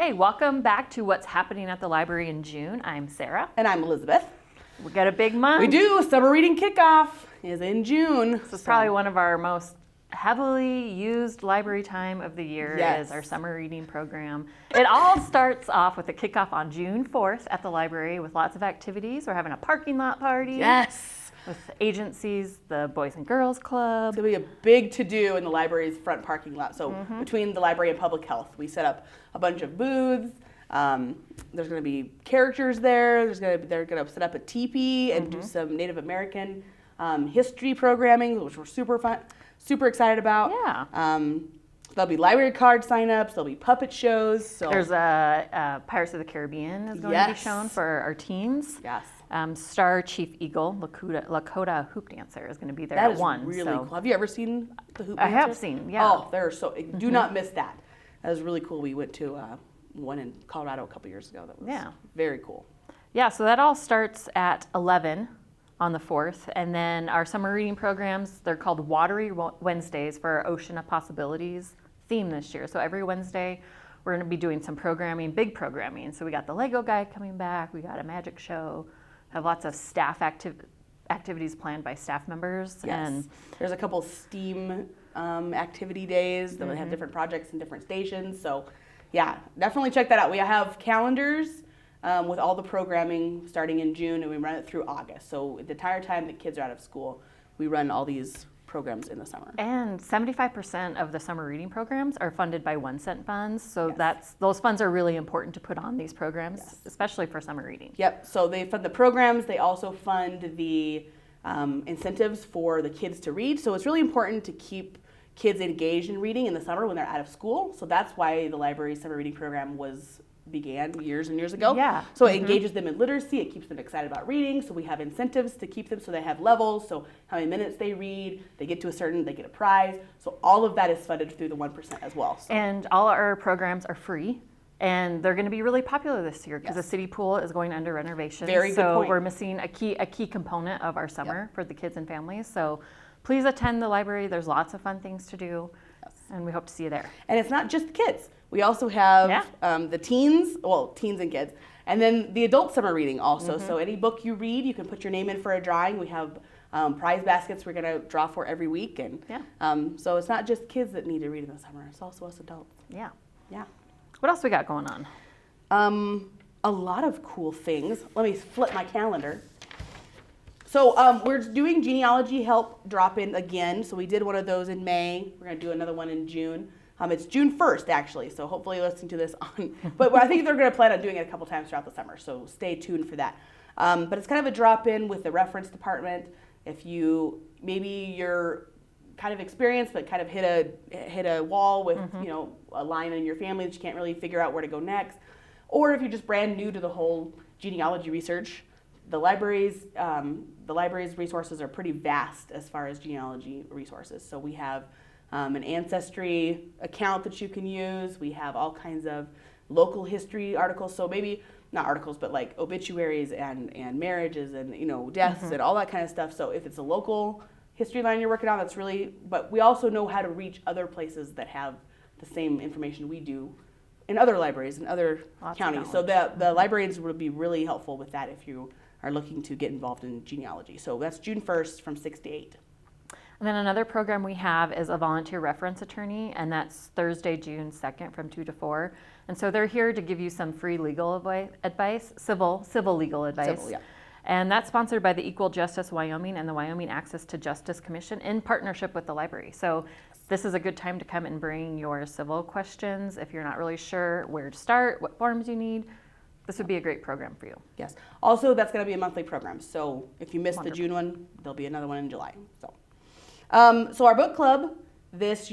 Hey, welcome back to What's Happening at the Library in June. I'm Sarah. And I'm Elizabeth. We got a big month. We do. Summer Reading Kickoff is in June. This is probably one of our most heavily used library time of the year. Is our summer reading program. It all starts off with a kickoff on June 4th at the library with lots of activities. We're having a parking lot party. Yes. With agencies, the Boys and Girls Club. It's going to be a big to-do in the library's front parking lot. So between the library and public health, we set up a bunch of booths. There's going to be characters there. They're going to set up a teepee and do some Native American history programming, which we're super excited about. Yeah. There'll be library card signups. There'll be puppet shows. So there's a Pirates of the Caribbean is going to be shown for our teens. Yes. Star Chief Eagle, Lakota Hoop Dancer is going to be there that at 1. That is really cool. Have you ever seen the Hoop Dancer? I have seen, yeah. Oh, they're so, do not miss that. That was really cool. We went to one in Colorado a couple years ago. That was very cool. Yeah, so that all starts at 11 on the 4th. And then our summer reading programs, they're called Watery Wednesdays for our Ocean of Possibilities theme this year. So every Wednesday, we're going to be doing some programming, big programming. So we got the Lego guy coming back. We got a magic show. Have lots of staff activities planned by staff members. Yes. And there's a couple STEAM activity days that have different projects in different stations. So yeah, definitely check that out. We have calendars with all the programming starting in June, and we run it through August. So the entire time that kids are out of school, we run all these programs in the summer. And 75% of the summer reading programs are funded by 1-cent funds. So those funds are really important to put on these programs, especially for summer reading. Yep. So they fund the programs. They also fund the incentives for the kids to read. So it's really important to keep kids engaged in reading in the summer when they're out of school. So that's why the library's summer reading program began years and years ago. Yeah. So it engages them in literacy. It keeps them excited about reading. So we have incentives to keep them so they have levels. So how many minutes they read, they get a prize. So all of that is funded through the 1% as well. So. And all our programs are free. And they're going to be really popular this year because the city pool is going under renovation. Very good point. So we're missing a key component of our summer for the kids and families. So please attend the library. There's lots of fun things to do. And we hope to see you there. And it's not just the kids. We also have the teens and kids, and then the adult summer reading also. So any book you read, you can put your name in for a drawing. We have prize baskets we're going to draw for every week. And so it's not just kids that need to read in the summer. It's also us adults. Yeah. Yeah. What else we got going on? A lot of cool things. Let me flip my calendar. So we're doing Genealogy Drop In again. So we did one of those in May. We're going to do another one in June. It's June 1st, actually, so hopefully you're listening to this on, but I think they're going to plan on doing it a couple times throughout the summer, so stay tuned for that. But it's kind of a drop-in with the reference department. If you're kind of experienced, but kind of hit a wall with, a line in your family that you can't really figure out where to go next, or if you're just brand new to the whole genealogy research, the library's resources are pretty vast as far as genealogy resources. So we have an ancestry account that you can use. We have all kinds of local history articles. So maybe not articles, but like obituaries and marriages and deaths and all that kind of stuff. So if it's a local history line you're working on, but we also know how to reach other places that have the same information we do in other libraries in other counties. So the librarians would be really helpful with that if you are looking to get involved in genealogy. So that's June 1st from 6 to 8. And then another program we have is a volunteer reference attorney, and that's Thursday, June 2nd from 2 to 4. And so they're here to give you some free legal advice, civil legal advice. And that's sponsored by the Equal Justice Wyoming and the Wyoming Access to Justice Commission in partnership with the library. So this is a good time to come and bring your civil questions. If you're not really sure where to start, what forms you need, this would be a great program for you. Yes. Also, that's going to be a monthly program. So if you missed the June one, there'll be another one in July. So our book club this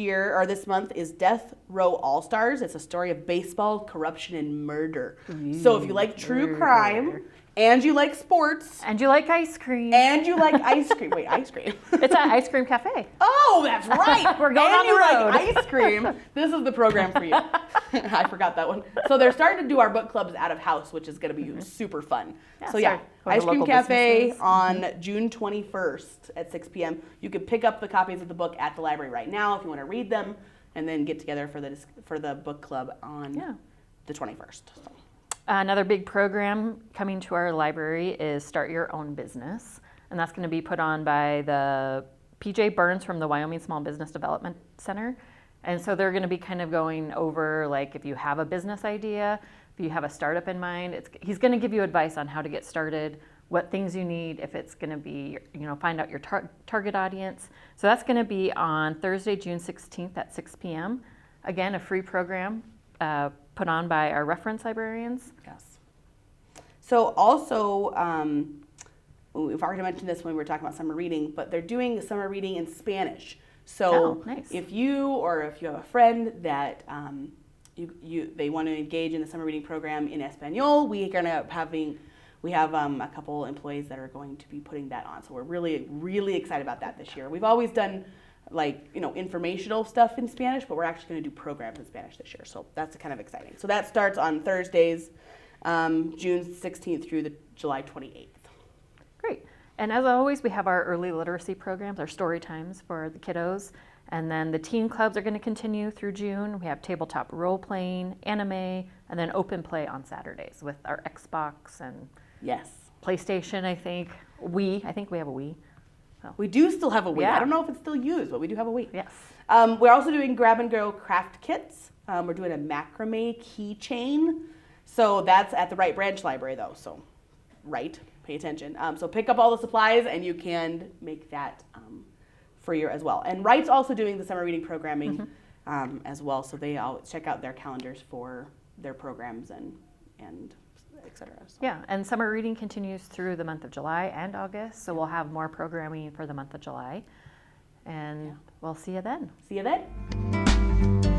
month is Death Row All-Stars. It's a story of baseball, corruption, and murder. So if you like true crime, and you like sports, and you like ice cream, Wait, ice cream. It's an ice cream cafe. Oh, that's right. We're going on the road. Like ice cream. This is the program for you. I forgot that one. So they're starting to do our book clubs out of house, which is going to be super fun. Ice Cream Cafe on June 21st at 6 p.m. You can pick up the copies of the book at the library right now if you want to read them, and then get together for the book club on the 21st. So. Another big program coming to our library is Start Your Own Business, and that's going to be put on by the PJ Burns from the Wyoming Small Business Development Center. And so they're going to be kind of going over, like, if you have a business idea, if you have a startup in mind, he's going to give you advice on how to get started, what things you need, if it's going to be, find out your target audience. So that's going to be on Thursday, June 16th at 6 p.m. Again, a free program put on by our reference librarians. Yes. So also, we've already mentioned this when we were talking about summer reading, but they're doing summer reading in Spanish. So nice. if you have a friend that they want to engage in the summer reading program in Espanol, we have a couple employees that are going to be putting that on. So we're really, really excited about that this year. We've always done informational stuff in Spanish, but we're actually going to do programs in Spanish this year. So that's kind of exciting. So that starts on Thursdays, June 16th through the July 28th. Great. And as always, we have our early literacy programs, our story times for the kiddos. And then the teen clubs are going to continue through June. We have tabletop role playing, anime, and then open play on Saturdays with our Xbox and Yes. PlayStation, I think. Wii. I think we have a Wii. We do still have a Wii. Yeah. I don't know if it's still used, but we do have a Wii. Yes. We're also doing grab and go craft kits. We're doing a macrame keychain. So that's at the Wright Branch Library, though. So, pay attention. So pick up all the supplies, and you can make that free as well. And Wright's also doing the summer reading programming as well. So they all check out their calendars for their programs and et cetera. So. Yeah, and summer reading continues through the month of July and August, so we'll have more programming for the month of July. And we'll see you then. See you then.